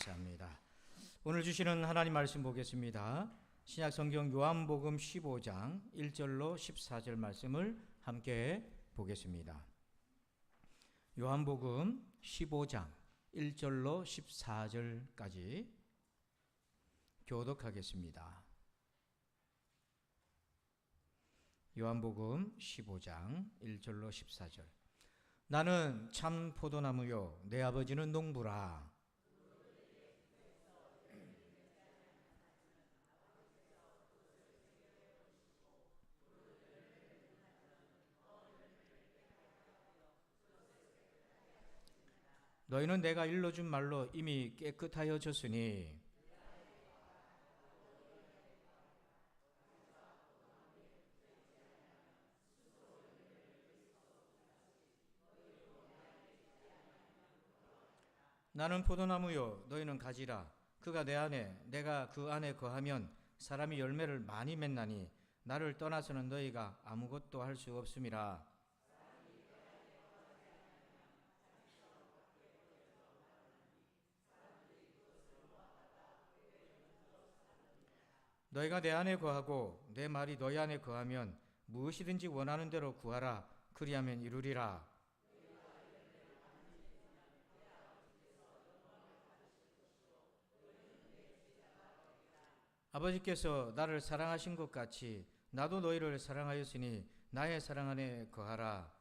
감사합니다. 오늘 주시는 하나님 말씀 보겠습니다. 신약 성경 요한복음 15장 1절로 14절 말씀을 함께 보겠습니다. 요한복음 15장 1절로 14절까지 교독하겠습니다. 요한복음 15장 1절로 14절. 나는 참 포도나무요 내 아버지는 농부라. 너희는 내가 일러준 말로 이미 깨끗하여졌으니 나는 포도나무요 너희는 가지라. 그가 내 안에 내가 그 안에 거하면 사람이 열매를 많이 맺나니 나를 떠나서는 너희가 아무것도 할 수 없음이라. 너희가 내 안에 거하고 내 말이 너희 안에 거하면 무엇이든지 원하는 대로 구하라. 그리하면 이루리라. 아버지께서 나를 사랑하신 것 같이 나도 너희를 사랑하였으니 나의 사랑 안에 거하라.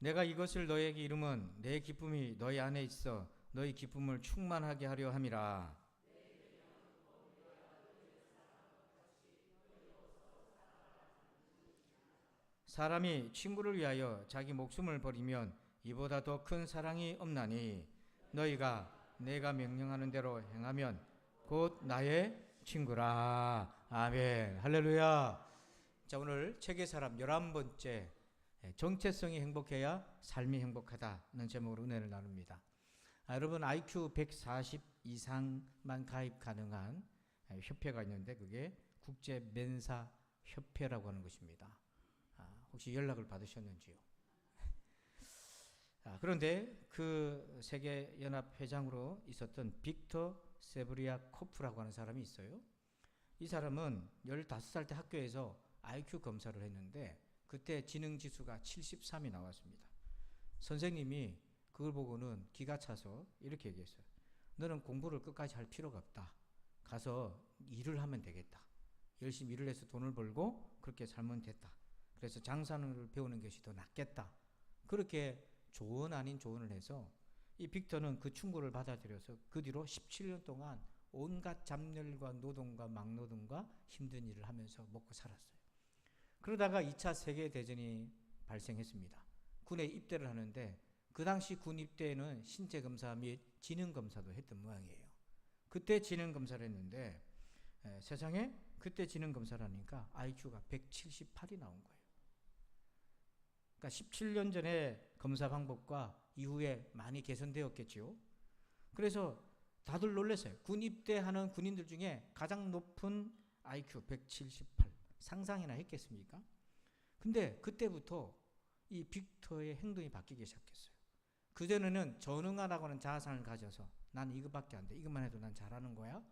내가 이것을 너희에게 이름은 내 기쁨이 너희 안에 있어 너희 기쁨을 충만하게 하려 함이라. 사람이 친구를 위하여 자기 목숨을 버리면 이보다 더 큰 사랑이 없나니 너희가 내가 명령하는 대로 행하면 곧 나의 친구라. 아멘. 할렐루야. 자, 오늘 책의 사람 11번째 정체성이 행복해야 삶이 행복하다는 제목으로 은혜를 나눕니다. 여러분 IQ 140 이상만 가입 가능한 협회가 있는데 그게 국제멘사협회라고 하는 것입니다. 혹시 연락을 받으셨는지요? 그런데 그 세계연합회장으로 있었던 빅터 세브리아코프라고 하는 사람이 있어요. 이 사람은 15살 때 학교에서 IQ 검사를 했는데 그때 지능지수가 73이 나왔습니다. 선생님이 그걸 보고는 기가 차서 이렇게 얘기했어요. 너는 공부를 끝까지 할 필요가 없다. 가서 일을 하면 되겠다. 열심히 일을 해서 돈을 벌고 그렇게 살면 됐다. 그래서 장사를 배우는 것이 더 낫겠다. 그렇게 조언 아닌 조언을 해서 이 빅터는 그 충고를 받아들여서 그 뒤로 17년 동안 온갖 잡일과 노동과 막노동과 힘든 일을 하면서 먹고 살았어요. 그러다가 2차 세계대전이 발생했습니다. 군에 입대를 하는데 그 당시 군 입대에는 신체검사 및 지능검사도 했던 모양이에요. 그때 지능검사를 했는데 세상에 그때 지능검사를 하니까 IQ가 178이 나온 거예요. 그러니까 17년 전에 검사 방법과 이후에 많이 개선되었겠죠. 그래서 다들 놀랐어요. 군 입대하는 군인들 중에 가장 높은 IQ 178 상상이나 했겠습니까? 근데 그때부터 이 빅터의 행동이 바뀌기 시작했어요. 그전에는 전능하다고 하는 자아상을 가져서 난 이것밖에 안 돼. 이것만 해도 난 잘하는 거야.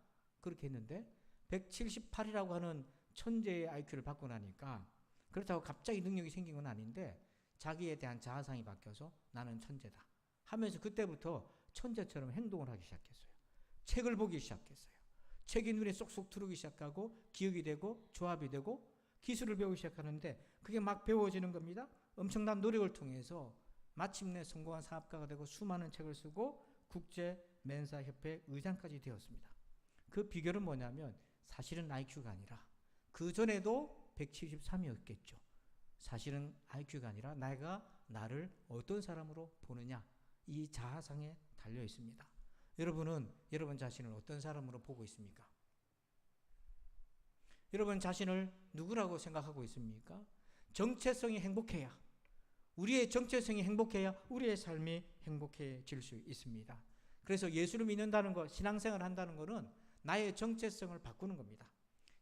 그렇게 했는데 178이라고 하는 천재의 IQ를 받고 나니까 그렇다고 갑자기 능력이 생긴 건 아닌데 자기에 대한 자아상이 바뀌어서 나는 천재다 하면서 그때부터 천재처럼 행동을 하기 시작했어요. 책을 보기 시작했어요. 책이 눈에 쏙쏙 들어오기 시작하고 기억이 되고 조합이 되고 기술을 배우기 시작하는데 그게 막 배워지는 겁니다. 엄청난 노력을 통해서 마침내 성공한 사업가가 되고 수많은 책을 쓰고 국제멘사협회 의장까지 되었습니다. 그 비결은 뭐냐면 사실은 IQ가 아니라 그 전에도 173이었겠죠. 사실은 IQ가 아니라 내가 나를 어떤 사람으로 보느냐 이 자아상에 달려 있습니다. 여러분은 여러분 자신을 어떤 사람으로 보고 있습니까? 여러분 자신을 누구라고 생각하고 있습니까? 정체성이 행복해야 우리의 정체성이 행복해야 우리의 삶이 행복해질 수 있습니다. 그래서 예수를 믿는다는 것, 신앙생활을 한다는 것은 나의 정체성을 바꾸는 겁니다.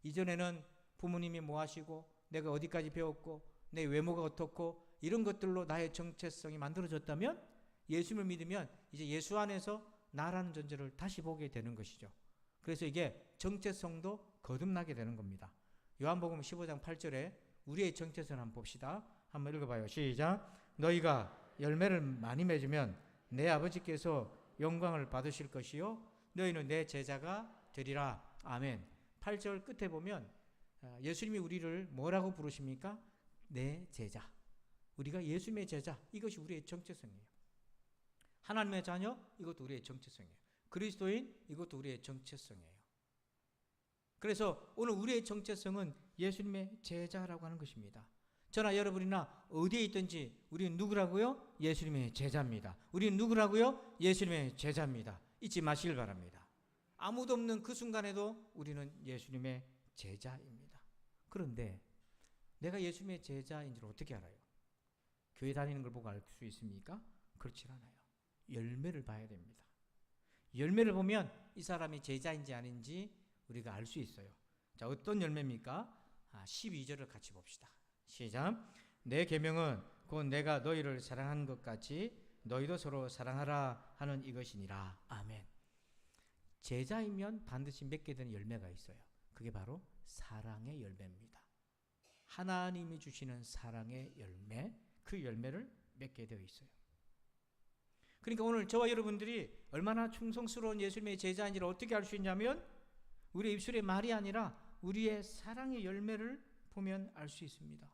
이전에는 부모님이 뭐 하시고 내가 어디까지 배웠고 내 외모가 어떻고 이런 것들로 나의 정체성이 만들어졌다면 예수님을 믿으면 이제 예수 안에서 나라는 존재를 다시 보게 되는 것이죠. 그래서 이게 정체성도 거듭나게 되는 겁니다. 요한복음 15장 8절에 우리의 정체성을 한번 봅시다. 한번 읽어봐요. 시작. 너희가 열매를 많이 맺으면 내 아버지께서 영광을 받으실 것이요 너희는 내 제자가 되리라. 아멘. 8절 끝에 보면 예수님이 우리를 뭐라고 부르십니까? 내 제자. 우리가 예수님의 제자. 이것이 우리의 정체성이에요. 하나님의 자녀. 이것도 우리의 정체성이에요. 그리스도인. 이것도 우리의 정체성이에요. 그래서 오늘 우리의 정체성은 예수님의 제자라고 하는 것입니다. 저나 여러분이나 어디에 있든지 우리는 누구라고요? 예수님의 제자입니다. 우리는 누구라고요? 예수님의 제자입니다. 잊지 마시길 바랍니다. 아무도 없는 그 순간에도 우리는 예수님의 제자입니다. 그런데 내가 예수님의 제자인 줄 어떻게 알아요? 교회 다니는 걸 보고 알 수 있습니까? 그렇지 않아요. 열매를 봐야 됩니다. 열매를 보면 이 사람이 제자인지 아닌지 우리가 알 수 있어요. 자, 어떤 열매입니까? 12절을 같이 봅시다. 시작. 내 계명은 곧 내가 너희를 사랑한 것 같이 너희도 서로 사랑하라 하는 이것이니라. 아멘. 제자이면 반드시 맺게 되는 열매가 있어요. 그게 바로 사랑의 열매입니다. 하나님이 주시는 사랑의 열매, 그 열매를 맺게 되어 있어요. 그러니까 오늘 저와 여러분들이 얼마나 충성스러운 예수님의 제자인지를 어떻게 알 수 있냐면 우리의 입술의 말이 아니라 우리의 사랑의 열매를 보면 알 수 있습니다.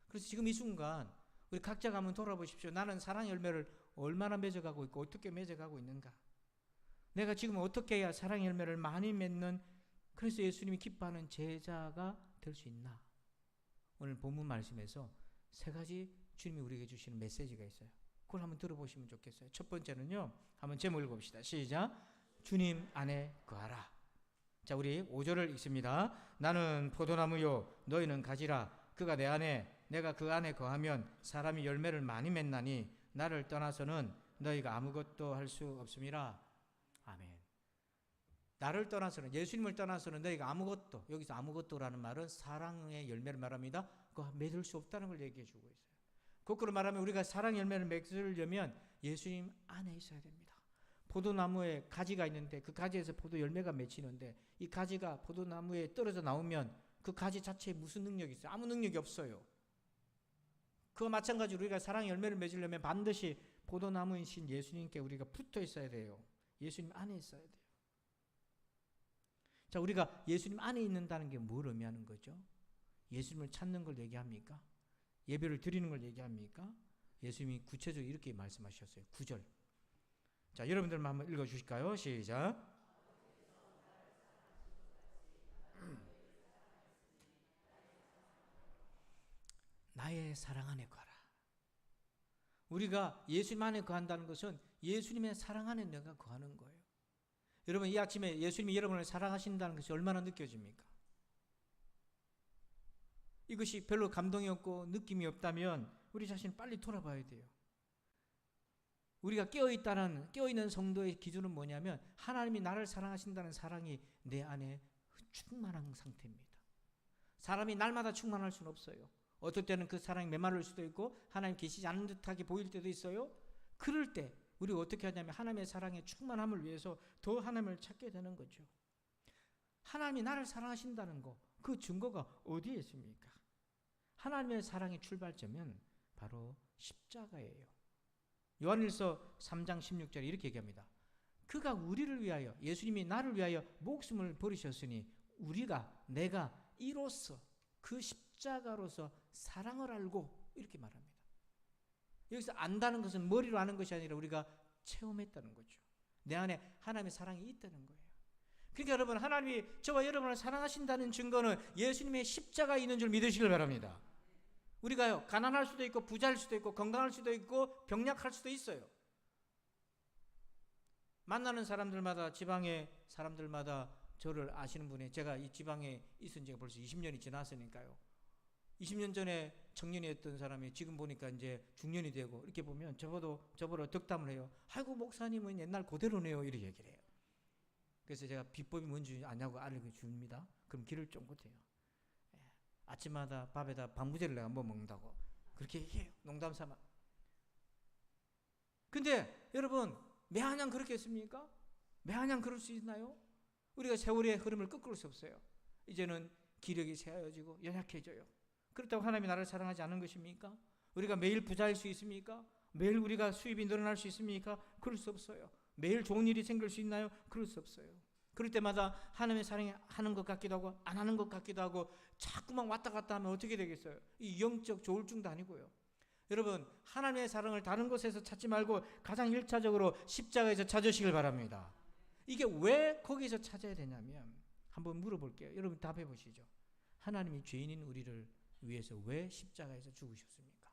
그래서 지금 이 순간 우리 각자가 한번 돌아보십시오. 나는 사랑의 열매를 얼마나 맺어가고 있고 어떻게 맺어가고 있는가. 내가 지금 어떻게 해야 사랑의 열매를 많이 맺는, 그래서 예수님이 기뻐하는 제자가 될 수 있나. 오늘 본문 말씀에서 세 가지 주님이 우리에게 주시는 메시지가 있어요. 그걸 한번 들어보시면 좋겠어요. 첫 번째는요, 한번 제목 읽어봅시다. 시작. 주님 안에 거하라. 자, 우리 5절을 읽습니다. 나는 포도나무요 너희는 가지라. 그가 내 안에 내가 그 안에 거하면 사람이 열매를 많이 맺나니 나를 떠나서는 너희가 아무것도 할 수 없음이라. 아멘. 나를 떠나서는, 예수님을 떠나서는 너희가 아무것도, 여기서 아무것도라는 말은 사랑의 열매를 말합니다. 그거 맺을 수 없다는 걸 얘기해 주고 있어요. 거꾸로 말하면 우리가 사랑 열매를 맺으려면 예수님 안에 있어야 됩니다. 포도나무에 가지가 있는데 그 가지에서 포도 열매가 맺히는데 이 가지가 포도나무에 떨어져 나오면 그 가지 자체에 무슨 능력이 있어요? 아무 능력이 없어요. 그와 마찬가지로 우리가 사랑 열매를 맺으려면 반드시 포도나무이신 예수님께 우리가 붙어 있어야 돼요. 예수님 안에 있어야 돼요. 자, 우리가 예수님 안에 있는다는 게 뭘 의미하는 거죠? 예수님을 찾는 걸 얘기합니까? 예배를 드리는 걸 얘기합니까? 예수님이 구체적으로 이렇게 말씀하셨어요. 9절. 자, 여러분들만 한번 읽어주실까요? 시작. 나의 사랑 안에 거하라. 우리가 예수님 안에 거한다는 것은 예수님의 사랑 안에 내가 거하는 거예요. 여러분, 이 아침에 예수님이 여러분을 사랑하신다는 것이 얼마나 느껴집니까? 이것이 별로 감동이 없고 느낌이 없다면 우리 자신을 빨리 돌아봐야 돼요. 우리가 깨어있는 성도의 기준은 뭐냐면 하나님이 나를 사랑하신다는 사랑이 내 안에 충만한 상태입니다. 사람이 날마다 충만할 수는 없어요. 어떨 때는 그 사랑이 메마를 수도 있고 하나님 계시지 않는 듯하게 보일 때도 있어요. 그럴 때 우리가 어떻게 하냐면 하나님의 사랑의 충만함을 위해서 더 하나님을 찾게 되는 거죠. 하나님이 나를 사랑하신다는 거, 그 증거가 어디에 있습니까? 하나님의 사랑의 출발점은 바로 십자가예요. 요한일서 3장 16절에 이렇게 얘기합니다. 그가 우리를 위하여, 예수님이 나를 위하여 목숨을 버리셨으니 내가 이로써 그 십자가로서 사랑을 알고, 이렇게 말합니다. 여기서 안다는 것은 머리로 아는 것이 아니라 우리가 체험했다는 거죠. 내 안에 하나님의 사랑이 있다는 거예요. 그러니까 여러분, 하나님이 저와 여러분을 사랑하신다는 증거는 예수님의 십자가에 있는 줄 믿으시길 바랍니다. 우리가요, 가난할 수도 있고 부자일 수도 있고 건강할 수도 있고 병약할 수도 있어요. 만나는 사람들마다, 지방의 사람들마다 저를 아시는 분이, 제가 이 지방에 있은 지가 벌써 20년이 지났으니까요. 20년 전에 청년이었던 사람이 지금 보니까 이제 중년이 되고, 이렇게 보면 저보다 덕담을 해요. 아이고, 목사님은 옛날 그대로네요, 이렇게 얘기를 해요. 그래서 제가 비법이 뭔지 아냐고 알려줍니다. 그럼 길을 쫑긋해요. 아침마다 밥에다 방부제를 내가 먹는다고 그렇게 얘기해요. 농담 삼아. 근데 여러분, 매한양 그렇겠습니까? 매한양 그럴 수 있나요? 우리가 세월의 흐름을 꺾을 수 없어요. 이제는 기력이 쇠하여지고 연약해져요. 그렇다고 하나님이 나를 사랑하지 않은 것입니까? 우리가 매일 부자일 수 있습니까? 매일 우리가 수입이 늘어날 수 있습니까? 그럴 수 없어요. 매일 좋은 일이 생길 수 있나요? 그럴 수 없어요. 그럴 때마다 하나님의 사랑이 하는 것 같기도 하고 안 하는 것 같기도 하고 자꾸만 왔다 갔다 하면 어떻게 되겠어요? 이 영적 조울증도 아니고요. 여러분, 하나님의 사랑을 다른 곳에서 찾지 말고 가장 1차적으로 십자가에서 찾으시길 바랍니다. 이게 왜 거기서 찾아야 되냐면 한번 물어볼게요. 여러분 답해 보시죠. 하나님이 죄인인 우리를 위해서 왜 십자가에서 죽으셨습니까?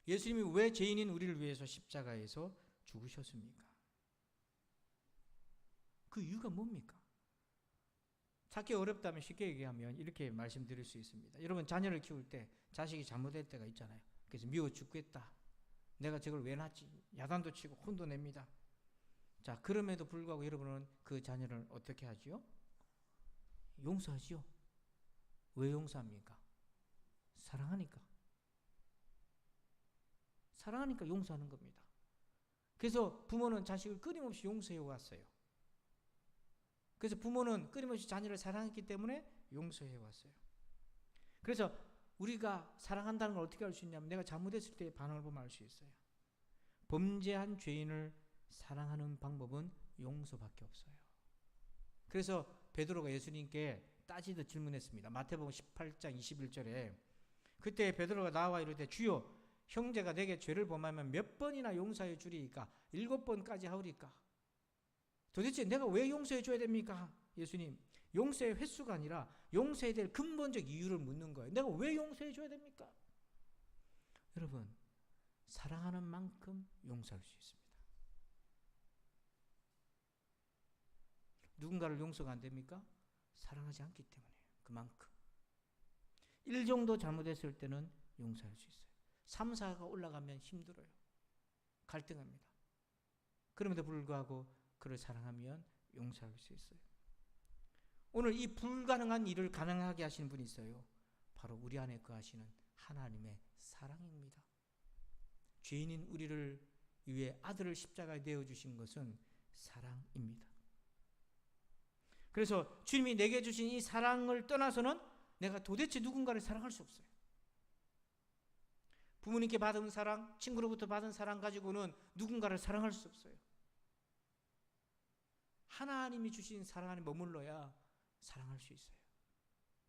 예수님이 왜 죄인인 우리를 위해서 십자가에서 죽으셨습니까? 그 이유가 뭡니까? 찾기 어렵다면 쉽게 얘기하면 이렇게 말씀드릴 수 있습니다. 여러분, 자녀를 키울 때 자식이 잘못할 때가 있잖아요. 그래서 미워 죽겠다. 내가 저걸 왜 낳지? 야단도 치고 혼도 냅니다. 자, 그럼에도 불구하고 여러분은 그 자녀를 어떻게 하지요? 용서하지요. 왜 용서합니까? 사랑하니까. 사랑하니까 용서하는 겁니다. 그래서 부모는 자식을 끊임없이 용서해 왔어요. 그래서 부모는 끊임없이 자녀를 사랑했기 때문에 용서해 왔어요. 그래서 우리가 사랑한다는 걸 어떻게 알 수 있냐면 내가 잘못했을 때의 반응을 보면 알 수 있어요. 범죄한 죄인을 사랑하는 방법은 용서밖에 없어요. 그래서 베드로가 예수님께 따지듯 질문했습니다. 마태복음 18장 21절에 그때 베드로가 나와 이르되 주여, 형제가 내게 죄를 범하면 몇 번이나 용서해 주리이까? 7번까지 하오리까? 도대체 내가 왜 용서해 줘야 됩니까? 예수님, 용서의 횟수가 아니라 용서해야 될 근본적 이유를 묻는 거예요. 내가 왜 용서해 줘야 됩니까? 여러분, 사랑하는 만큼 용서할 수 있습니다. 누군가를 용서가 안 됩니까? 사랑하지 않기 때문이에요. 그만큼. 1 정도 잘못했을 때는 용서할 수 있어요. 3, 4가 올라가면 힘들어요. 갈등합니다. 그럼에도 불구하고 그를 사랑하면 용서할 수 있어요. 오늘 이 불가능한 일을 가능하게 하시는 분이 있어요. 바로 우리 안에 거하시는 하나님의 사랑입니다. 죄인인 우리를 위해 아들을 십자가에 내어주신 것은 사랑입니다. 그래서 주님이 내게 주신 이 사랑을 떠나서는 내가 도대체 누군가를 사랑할 수 없어요. 부모님께 받은 사랑, 친구로부터 받은 사랑 가지고는 누군가를 사랑할 수 없어요. 하나님이 주신 사랑 안에 머물러야 사랑할 수 있어요.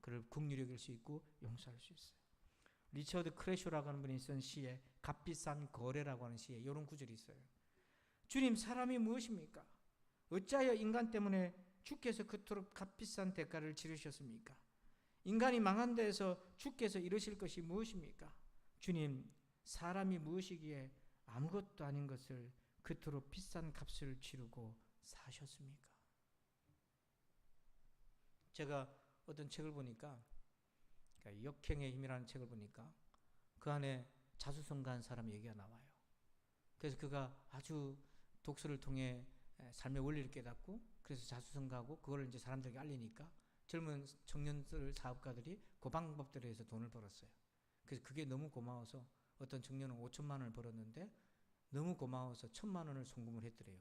그를 긍휼히 여길 수 있고 용서할 수 있어요. 리처드 크래쇼라고 하는 분이 쓴 시에 값비싼 거래라고 하는 시에 이런 구절이 있어요. 주님, 사람이 무엇입니까? 어찌하여 인간 때문에 주께서 그토록 값비싼 대가를 치르셨습니까? 인간이 망한 데에서 주께서 이루실 것이 무엇입니까? 주님, 사람이 무엇이기에 아무것도 아닌 것을 그토록 비싼 값을 치르고 사셨습니까? 제가 어떤 책을 보니까, 그러니까 역행의 힘이라는 책을 보니까 그 안에 자수성가한 사람 얘기가 나와요. 그래서 그가 아주 독서를 통해 삶의 원리를 깨닫고 그래서 자수성가하고 그걸 이제 사람들에게 알리니까 젊은 청년들 사업가들이 그 방법대로 해서 돈을 벌었어요. 그래서 그게 너무 고마워서 어떤 청년은 5천만 원을 벌었는데 너무 고마워서 1,000만 원을 송금을 했더래요.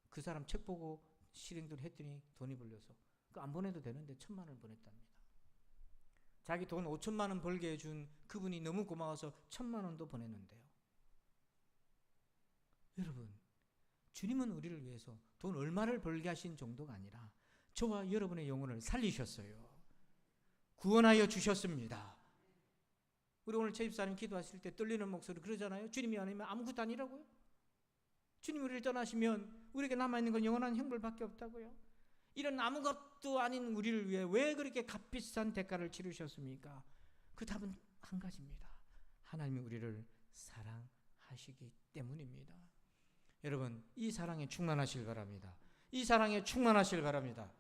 그 사람 책 보고 실행들 했더니 돈이 벌려서 그 안 보내도 되는데 1,000만 원을 보냈답니다. 자기 돈 5천만 원 벌게 해준 그분이 너무 고마워서 1,000만 원도 보냈는데요. 여러분, 주님은 우리를 위해서 돈 얼마를 벌게 하신 정도가 아니라 저와 여러분의 영혼을 살리셨어요. 구원하여 주셨습니다. 우리 오늘 최집사님 기도하실 때 떨리는 목소리 그러잖아요. 주님이 아니면 아무것도 아니라고요. 주님 우리를 떠나시면 우리에게 남아있는 건 영원한 형벌밖에 없다고요. 이런 아무것도 아닌 우리를 위해 왜 그렇게 값비싼 대가를 치르셨습니까? 그 답은 한 가지입니다. 하나님이 우리를 사랑하시기 때문입니다. 여러분, 이 사랑에 충만하시길 바랍니다. 이 사랑에 충만하시길 바랍니다.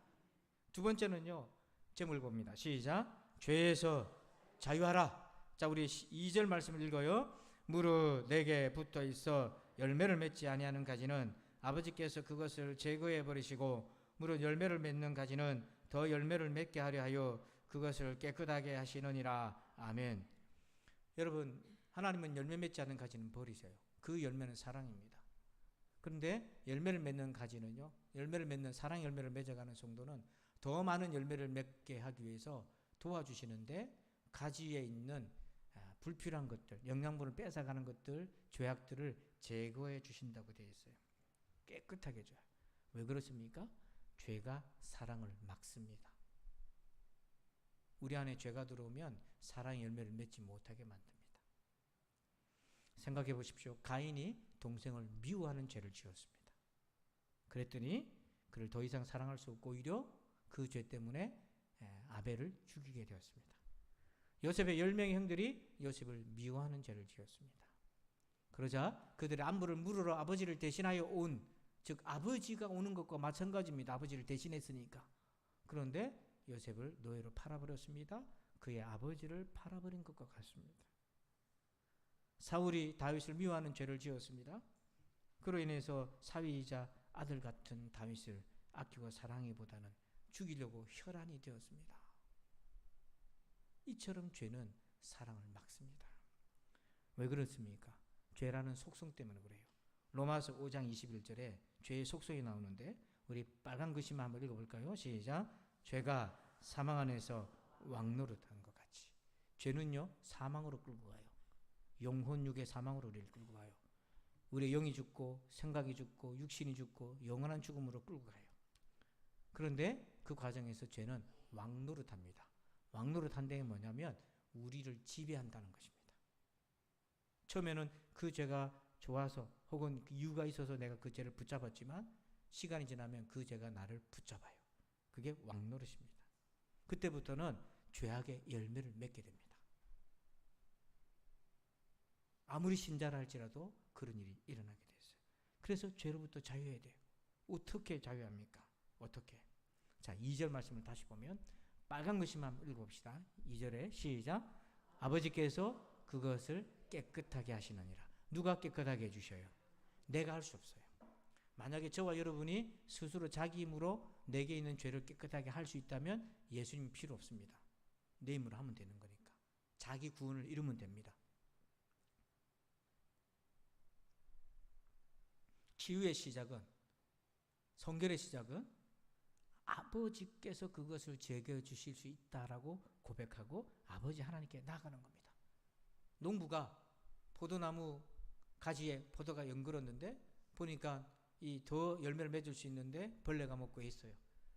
두 번째는요, 제목을 봅니다. 시작. 죄에서 자유하라. 자, 우리 2절 말씀을 읽어요. 무릇 내게 붙어 있어 열매를 맺지 아니하는 가지는 아버지께서 그것을 제거해 버리시고 무릇 열매를 맺는 가지는 더 열매를 맺게 하려 하여 그것을 깨끗하게 하시느니라. 아멘. 여러분, 하나님은 열매 맺지 않는 가지는 버리세요. 그 열매는 사랑입니다. 그런데 열매를 맺는 가지는요, 열매를 맺는 사랑 열매를 맺어가는 성도는 더 많은 열매를 맺게 하기 위해서 도와주시는데, 가지에 있는 불필요한 것들, 영양분을 뺏어가는 것들, 죄악들을 제거해 주신다고 되어 있어요. 깨끗하게 해줘요. 왜 그렇습니까? 죄가 사랑을 막습니다. 우리 안에 죄가 들어오면 사랑의 열매를 맺지 못하게 만듭니다. 생각해 보십시오. 가인이 동생을 미워하는 죄를 지었습니다. 그랬더니 그를 더 이상 사랑할 수 없고 오히려 그 죄 때문에 아벨을 죽이게 되었습니다. 요셉의 10명의 형들이 요셉을 미워하는 죄를 지었습니다. 그러자 그들의 안부를 물으러 아버지를 대신하여 온, 즉 아버지가 오는 것과 마찬가지입니다. 아버지를 대신했으니까. 그런데 요셉을 노예로 팔아버렸습니다. 그의 아버지를 팔아버린 것과 같습니다. 사울이 다윗을 미워하는 죄를 지었습니다. 그로 인해서 사위이자 아들 같은 다윗을 아끼고 사랑하기보다는 죽이려고 혈안이 되었습니다. 이처럼 죄는 사랑을 막습니다. 왜 그렇습니까? 죄라는 속성 때문에 그래요. 로마서 5장 21절에 죄의 속성이 나오는데 우리 빨간 글씨만 한번 읽어볼까요? 시작. 죄가 사망 안에서 왕노릇한 것 같이. 죄는요, 사망으로 끌고 가요. 영혼육의 사망으로 우리를 끌고 가요. 우리의 영이 죽고 생각이 죽고 육신이 죽고 영원한 죽음으로 끌고 가요. 그런데 그 과정에서 죄는 왕노릇합니다. 왕노릇한다는 게 뭐냐면 우리를 지배한다는 것입니다. 처음에는 그 죄가 좋아서 혹은 그 이유가 있어서 내가 그 죄를 붙잡았지만 시간이 지나면 그 죄가 나를 붙잡아요. 그게 왕노릇입니다. 그때부터는 죄악의 열매를 맺게 됩니다. 아무리 신자라 할지라도 그런 일이 일어나게 됐어요. 그래서 죄로부터 자유해야 돼요. 어떻게 자유합니까? 어떻게? 자, 2절 말씀을 다시 보면 빨간 글씨만 읽어봅시다. 2절에 시작. 아버지께서 그것을 깨끗하게 하시느니라. 누가 깨끗하게 해주셔요? 내가 할 수 없어요. 만약에 저와 여러분이 스스로 자기 힘으로 내게 있는 죄를 깨끗하게 할 수 있다면 예수님 필요 없습니다. 내 힘으로 하면 되는 거니까. 자기 구원을 이루면 됩니다. 치유의 시작은, 성결의 시작은 아버지께서 그것을 제거해 주실 수 있다라고 고백하고 아버지 하나님께 나아가는 겁니다. 농부가 포도나무 가지에 포도가 연걸었는데 보니까 이 더 열매를 맺을 수 있는데 벌레가 먹고 있어요.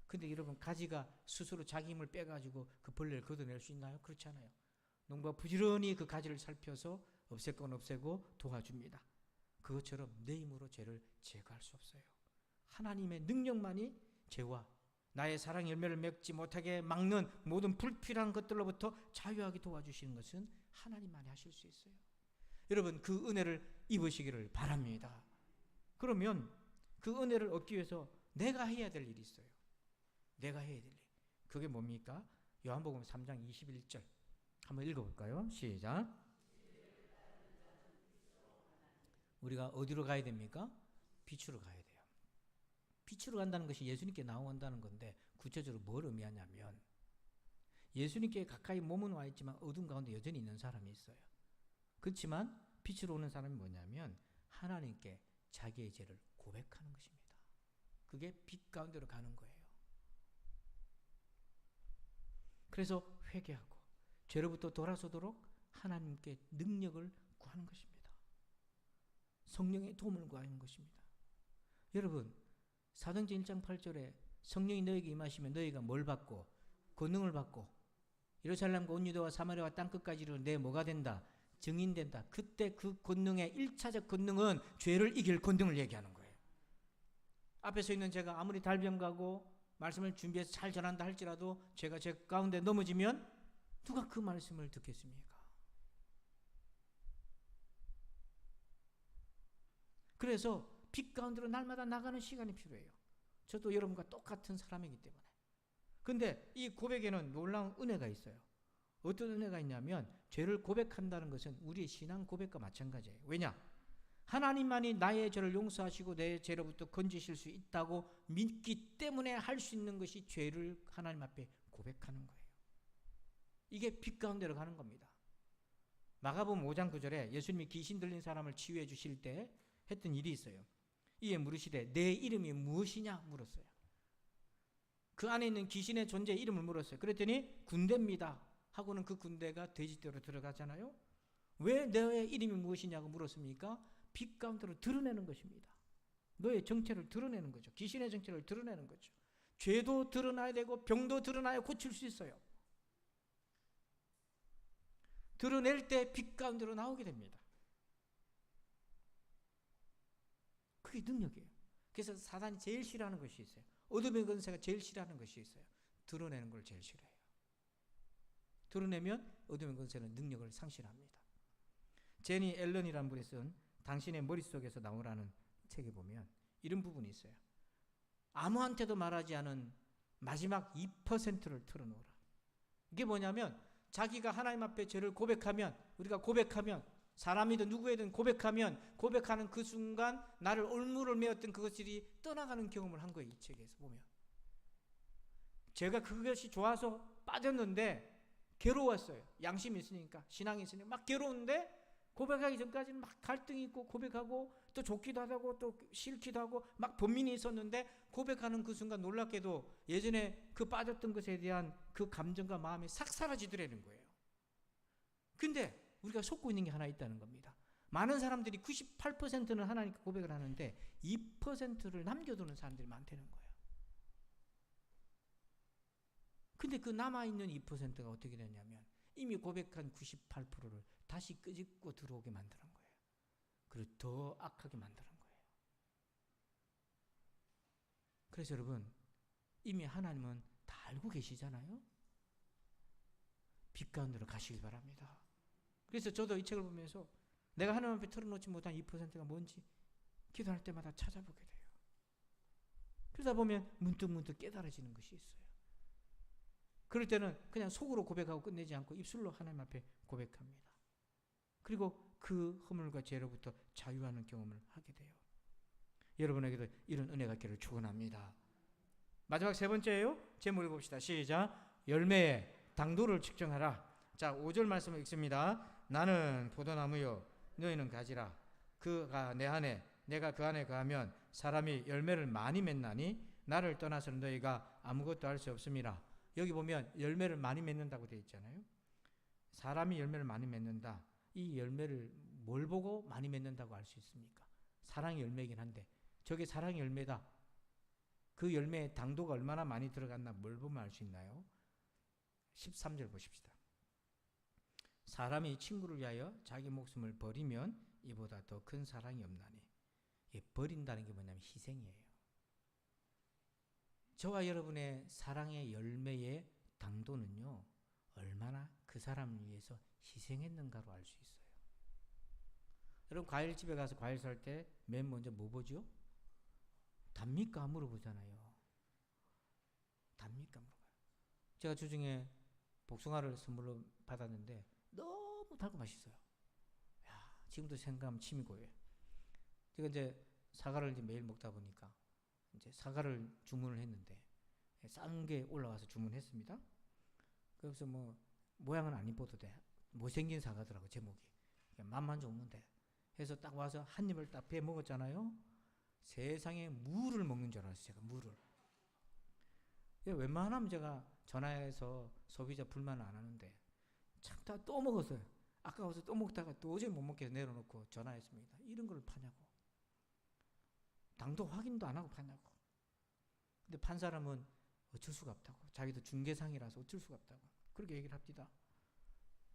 근데 여러분, 가지가 스스로 자기 힘을 빼가지고 그 벌레를 걷어낼 수 있나요? 그렇지 않아요. 농부가 부지런히 그 가지를 살펴서 없앨 건 없애고 도와줍니다. 그것처럼 내 힘으로 죄를 제거할 수 없어요. 하나님의 능력만이 죄와 나의 사랑 열매를 맺지 못하게 막는 모든 불필요한 것들로부터 자유하게 도와주시는 것은 하나님만이 하실 수 있어요. 여러분, 그 은혜를 입으시기를 바랍니다. 그러면 그 은혜를 얻기 위해서 내가 해야 될 일이 있어요. 내가 해야 될 일. 그게 뭡니까? 요한복음 3장 21절 한번 읽어볼까요? 시작. 우리가 어디로 가야 됩니까? 빛으로 가야 돼요. 빛으로 간다는 것이 예수님께 나온다는 건데 구체적으로 뭘 의미하냐면 예수님께 가까이 몸은 와 있지만 어둠 가운데 여전히 있는 사람이 있어요. 그렇지만 빛으로 오는 사람이 뭐냐면 하나님께 자기의 죄를 고백하는 것입니다. 그게 빛 가운데로 가는 거예요. 그래서 회개하고 죄로부터 돌아서도록 하나님께 능력을 구하는 것입니다. 성령의 도움을 구하는 것입니다. 여러분, 사도행전 1장 8절에 성령이 너에게 임하시면 너희가 뭘 받고? 권능을 받고 예루살렘과 온 유다와 사마리아와 땅끝까지로 내 뭐가 된다? 증인된다. 그때 그 권능의 1차적 권능은 죄를 이길 권능을 얘기하는 거예요. 앞에 서 있는 제가 아무리 달변가고 말씀을 준비해서 잘 전한다 할지라도 제가 제 가운데 넘어지면 누가 그 말씀을 듣겠습니까? 그래서 빛 가운데로 날마다 나가는 시간이 필요해요. 저도 여러분과 똑같은 사람이기 때문에. 근데 이 고백에는 놀라운 은혜가 있어요. 어떤 은혜가 있냐면 죄를 고백한다는 것은 우리의 신앙 고백과 마찬가지예요. 왜냐? 하나님만이 나의 죄를 용서하시고 내 죄로부터 건지실 수 있다고 믿기 때문에 할 수 있는 것이 죄를 하나님 앞에 고백하는 거예요. 이게 빛 가운데로 가는 겁니다. 마가복음 5장 9절에 예수님이 귀신 들린 사람을 치유해 주실 때 했던 일이 있어요. 이에 물으시되 내 이름이 무엇이냐 물었어요. 그 안에 있는 귀신의 존재의 이름을 물었어요. 그랬더니 군대입니다 하고는 그 군대가 돼지떼로 들어가잖아요. 왜 너의 이름이 무엇이냐고 물었습니까? 빛 가운데로 드러내는 것입니다. 너의 정체를 드러내는 거죠. 귀신의 정체를 드러내는 거죠. 죄도 드러나야 되고 병도 드러나야 고칠 수 있어요. 드러낼 때 빛 가운데로 나오게 됩니다. 그게 능력이에요. 그래서 사단이 제일 싫어하는 것이 있어요. 어둠의 권세가 제일 싫어하는 것이 있어요. 드러내는 걸 제일 싫어해요. 드러내면 어둠의 권세는 능력을 상실합니다. 제니 앨런이라는 분이 쓴 당신의 머릿속에서 나오라는 책에 보면 이런 부분이 있어요. 아무한테도 말하지 않은 마지막 2%를 털어놓으라. 이게 뭐냐면 자기가 하나님 앞에 죄를 고백하면, 우리가 고백하면, 사람이든 누구에든 고백하는 그 순간 나를 올무를 메었던 그것들이 떠나가는 경험을 한 거예요. 이 책에서 보면 제가 그것이 좋아서 빠졌는데 괴로웠어요. 양심이 있으니까, 신앙이 있으니까 막 괴로운데 고백하기 전까지는 막 갈등이 있고 고백하고 또 좋기도 하고 또 싫기도 하고 막 번민이 있었는데 고백하는 그 순간 놀랍게도 예전에 그 빠졌던 것에 대한 그 감정과 마음이 싹 사라지더라는 거예요. 근데 우리가 속고 있는 게 하나 있다는 겁니다. 많은 사람들이 98%는 하나님께 고백을 하는데 2%를 남겨두는 사람들이 많다는 거예요. 근데 그 남아있는 2%가 어떻게 되냐면 이미 고백한 98%를 다시 끄집고 들어오게 만드는 거예요. 그리고 더 악하게 만드는 거예요. 그래서 여러분, 이미 하나님은 다 알고 계시잖아요. 빛 가운데로 가시길 바랍니다. 그래서 저도 이 책을 보면서 내가 하나님 앞에 털어놓지 못한 2%가 뭔지 기도할 때마다 찾아보게 돼요. 그러다 보면 문득문득 깨달아지는 것이 있어요. 그럴 때는 그냥 속으로 고백하고 끝내지 않고 입술로 하나님 앞에 고백합니다. 그리고 그 허물과 죄로부터 자유하는 경험을 하게 돼요. 여러분에게도 이런 은혜가 있기를 축원합니다. 마지막 세 번째예요. 제목을 봅시다. 시작. 열매의 당도를 측정하라. 자, 5절 말씀을 읽습니다. 나는 포도나무요 너희는 가지라. 그가 내 안에 내가 그 안에 거하면 사람이 열매를 많이 맺나니 나를 떠나서는 너희가 아무것도 할 수 없음이라. 여기 보면 열매를 많이 맺는다고 되어 있잖아요. 사람이 열매를 많이 맺는다. 이 열매를 뭘 보고 많이 맺는다고 알 수 있습니까? 사랑의 열매이긴 한데 저게 사랑의 열매다. 그 열매의 당도가 얼마나 많이 들어갔나 뭘 보면 알 수 있나요? 13절 보십시다. 사람이 친구를 위하여 자기 목숨을 버리면 이보다 더 큰 사랑이 없나니. 버린다는 게 뭐냐면 희생이에요. 저와 여러분의 사랑의 열매의 당도는요, 얼마나 그 사람을 위해서 희생했는가로 알 수 있어요. 여러분, 과일집에 가서 과일 살 때 맨 먼저 뭐 보죠? 답니까? 물어보잖아요. 답니까? 물어봐요. 제가 주중에 복숭아를 선물로 받았는데 너무 달고 맛있어요. 야, 지금도 생각하면 침이 고여요. 제가 이제 사과를 이제 매일 먹다 보니까 이제 사과를 주문을 했는데 싼 게 올라와서 주문했습니다. 그래서 뭐 모양은 안 이뻐도 돼. 못생긴 사과더라고 제목이. 맛만 좋으면 돼. 해서 딱 와서 한 입을 딱 베어 먹었잖아요. 세상에 물을 먹는 줄 알았어요. 제가 물을. 웬만하면 제가 전화해서 소비자 불만을 안 하는데 참다 또 먹었어요. 아까워서 또 먹다가 도저히 못 먹게 내려놓고 전화했습니다. 이런 걸 파냐고. 당도 확인도 안 하고 파냐고. 근데 판 사람은 어쩔 수가 없다고. 자기도 중개상이라서 어쩔 수가 없다고. 그렇게 얘기를 합니다.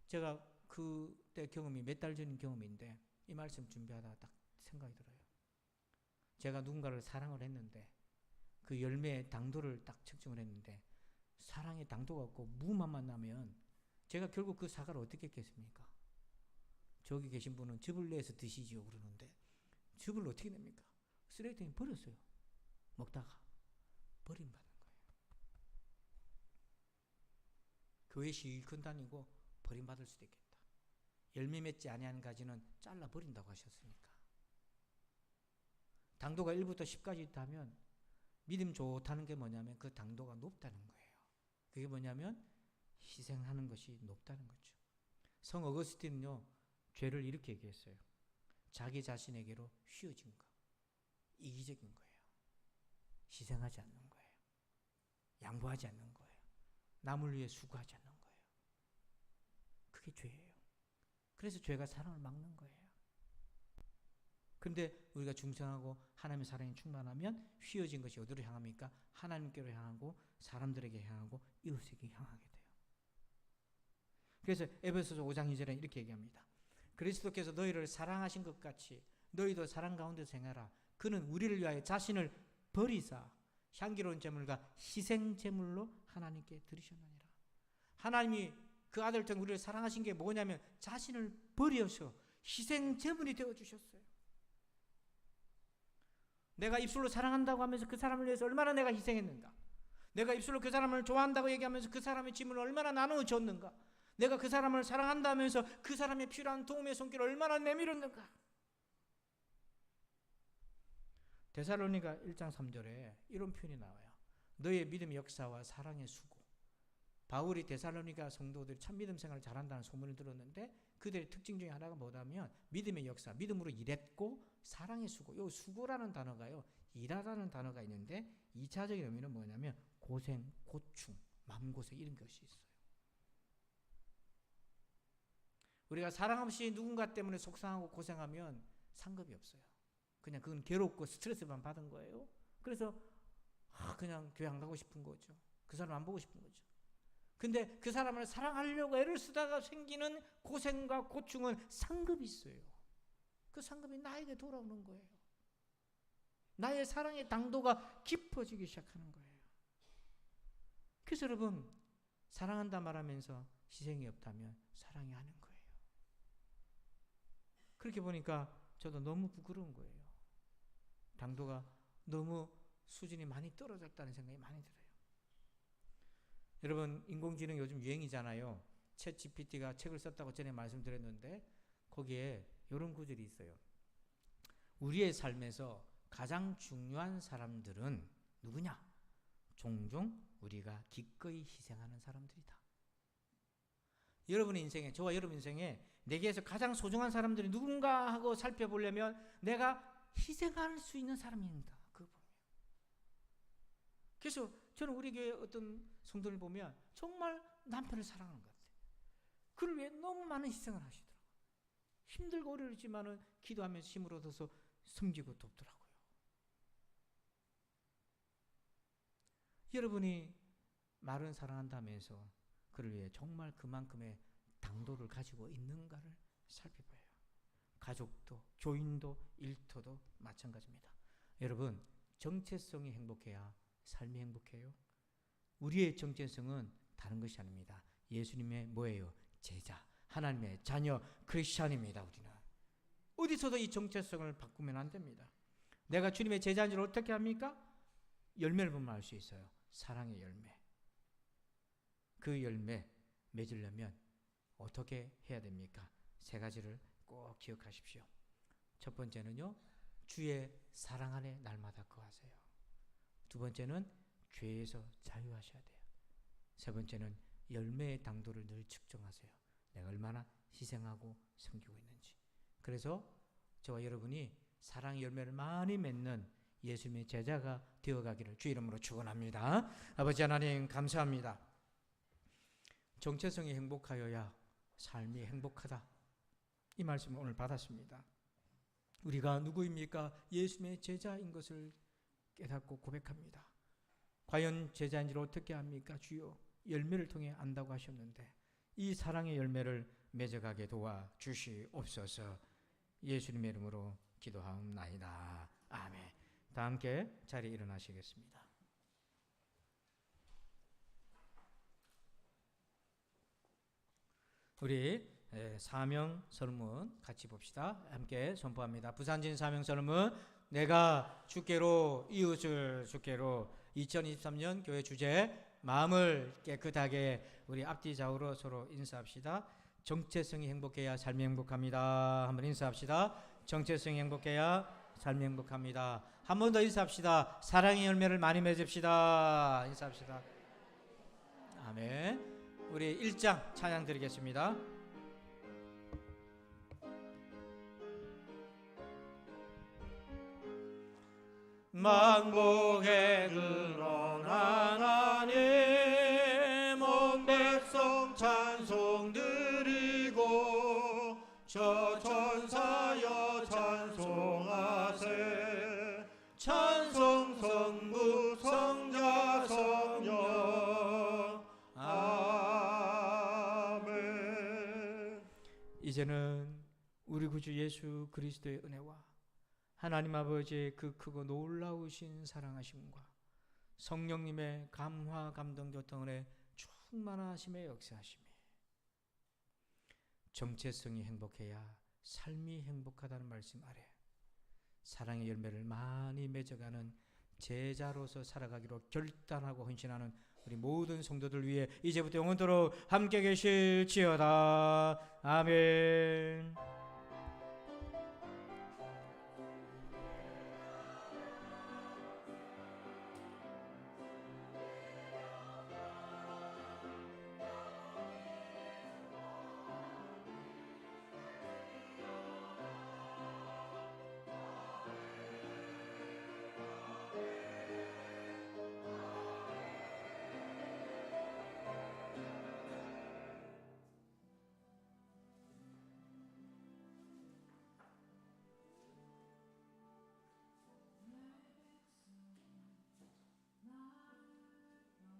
제가 그때 경험이 몇 달 전 경험인데 이 말씀 준비하다가 딱 생각이 들어요. 제가 누군가를 사랑을 했는데 그 열매의 당도를 딱 측정을 했는데 사랑의 당도가 없고 무맛만 나면 제가 결국 그 사과를 어떻게 했겠습니까? 저기 계신 분은 즙을 내서 드시지요 그러는데 즙을 어떻게 냅니까? 쓰레기통에 버렸어요. 먹다가 버림받는 거예요. 교회 실컷 다니고 버림받을 수도 있겠다. 열매 맺지 아니한 가지는 잘라 버린다고 하셨으니까. 당도가 1부터 10까지 있다면 믿음 좋다는 게 뭐냐면 그 당도가 높다는 거예요. 그게 뭐냐면 희생하는 것이 높다는 거죠. 성 어거스틴은요, 죄를 이렇게 얘기했어요. 자기 자신에게로 휘어진 거, 이기적인 거예요. 희생하지 않는 거예요. 양보하지 않는 거예요. 남을 위해 수고하지 않는 거예요. 그게 죄예요. 그래서 죄가 사랑을 막는 거예요. 그런데 우리가 중생하고 하나님의 사랑이 충만하면 휘어진 것이 어디로 향합니까? 하나님께로 향하고 사람들에게 향하고 이웃에게 향하게 돼요. 그래서 에베소서 5장 2절에 이렇게 얘기합니다. 그리스도께서 너희를 사랑하신 것 같이 너희도 사랑 가운데 생활하라. 그는 우리를 위하여 자신을 버리사 향기로운 제물과 희생 제물로 하나님께 드리셨느니라. 하나님이 그 아들 통해 우리를 사랑하신 게 뭐냐면 자신을 버려서 희생 제물이 되어 주셨어요. 내가 입술로 사랑한다고 하면서 그 사람을 위해서 얼마나 내가 희생했는가. 내가 입술로 그 사람을 좋아한다고 얘기하면서 그 사람의 짐을 얼마나 나누어 줬는가. 내가 그 사람을 사랑한다 하면서 그 사람의 필요한 도움의 손길을 얼마나 내밀었는가. 데살로니가 1장 3절에 이런 표현이 나와요. 너의 믿음의 역사와 사랑의 수고. 바울이 데살로니가 성도들이 참 믿음 생활을 잘한다는 소문을 들었는데 그들의 특징 중에 하나가 뭐냐면 믿음의 역사, 믿음으로 일했고 사랑의 수고. 이 수고라는 단어가요, 일하라는 단어가 있는데 2차적인 의미는 뭐냐면 고생, 고충, 마음고생 이런 것이 있어요. 우리가 사랑 없이 누군가 때문에 속상하고 고생하면 상급이 없어요. 그냥 그건 괴롭고 스트레스만 받은 거예요. 그래서 그냥 교회 안 가고 싶은 거죠. 그 사람 안 보고 싶은 거죠. 근데 그 사람을 사랑하려고 애를 쓰다가 생기는 고생과 고충은 상급이 있어요. 그 상급이 나에게 돌아오는 거예요. 나의 사랑의 당도가 깊어지기 시작하는 거예요. 그래서 여러분, 사랑한다 말하면서 희생이 없다면 사랑이 아닌 거예요. 그렇게 보니까 저도 너무 부끄러운 거예요. 당도가 너무 수준이 많이 떨어졌다는 생각이 많이 들어요. 여러분, 인공지능 요즘 유행이잖아요. 챗 GPT가 책을 썼다고 전에 말씀드렸는데 거기에 이런 구절이 있어요. 우리의 삶에서 가장 중요한 사람들은 누구냐? 종종 우리가 기꺼이 희생하는 사람들이다. 여러분의 인생에, 저와 여러분 인생에 내게서 가장 소중한 사람들이 누군가 하고 살펴보려면 내가 희생할 수 있는 사람입니다. 그거 보면. 그래서 저는 우리 교회 어떤 성도를 보면 정말 남편을 사랑하는 것 같아요. 그를 위해 너무 많은 희생을 하시더라고요. 힘들고 어려울지만은 기도하면서 힘을 얻어서 섬기고 돕더라고요. 여러분이 말은 사랑한다면서 그를 위해 정말 그만큼의 당도를 가지고 있는가를 살펴봐요. 가족도, 교인도, 일터도 마찬가지입니다. 여러분, 정체성이 행복해야 삶이 행복해요. 우리의 정체성은 다른 것이 아닙니다. 예수님의 뭐예요? 제자, 하나님의 자녀, 크리스찬입니다. 우리는 어디서도 이 정체성을 바꾸면 안 됩니다. 내가 주님의 제자인 줄 어떻게 합니까? 열매를 보면 알 수 있어요. 사랑의 열매. 그 열매 맺으려면 어떻게 해야 됩니까? 세 가지를 꼭 기억하십시오. 첫 번째는요, 주의 사랑 안에 날마다 거하세요. 두 번째는 죄에서 자유하셔야 돼요. 세 번째는 열매의 당도를 늘 측정하세요. 내가 얼마나 희생하고 섬기고 있는지. 그래서 저와 여러분이 사랑의 열매를 많이 맺는 예수님의 제자가 되어가기를 주 이름으로 축원합니다. 아버지 하나님 감사합니다. 정체성이 행복하여야 삶이 행복하다. 이 말씀을 오늘 받았습니다. 우리가 누구입니까? 예수님의 제자인 것을 깨닫고 고백합니다. 과연 제자인지를 어떻게 합니까? 주여, 열매를 통해 안다고 하셨는데 이 사랑의 열매를 맺어가게 도와주시옵소서. 예수님의 이름으로 기도하옵나이다. 아멘. 다 함께 자리에 일어나시겠습니다. 우리 사명 설문 같이 봅시다. 함께 선포합니다. 부산진 사명 설문. 내가 주께로, 이웃을 주께로. 2023년 교회 주제 마음을 깨끗하게. 우리 앞뒤 좌우로 서로 인사합시다. 정체성이 행복해야 삶이 행복합니다. 한번 인사합시다. 정체성이 행복해야 삶이 행복합니다. 한 번 더 인사합시다. 사랑의 열매를 많이 맺읍시다. 인사합시다. 아멘. 우리 1장 찬양 드리겠습니다. 만복에 드러난 하나님 온 백성 찬송 드리고 저 천사여 찬송하세 찬송 성부 성자 성령 아멘. 이제는 우리 구주 예수 그리스도의 은혜와 하나님 아버지의 그 크고 놀라우신 사랑하심과 성령님의 감화 감동 교통 은혜 충만하심의 역사하심이 정체성이 행복해야 삶이 행복하다는 말씀 아래 사랑의 열매를 많이 맺어가는 제자로서 살아가기로 결단하고 헌신하는 우리 모든 성도들 위해 이제부터 영원토록 함께 계실지어다. 아멘.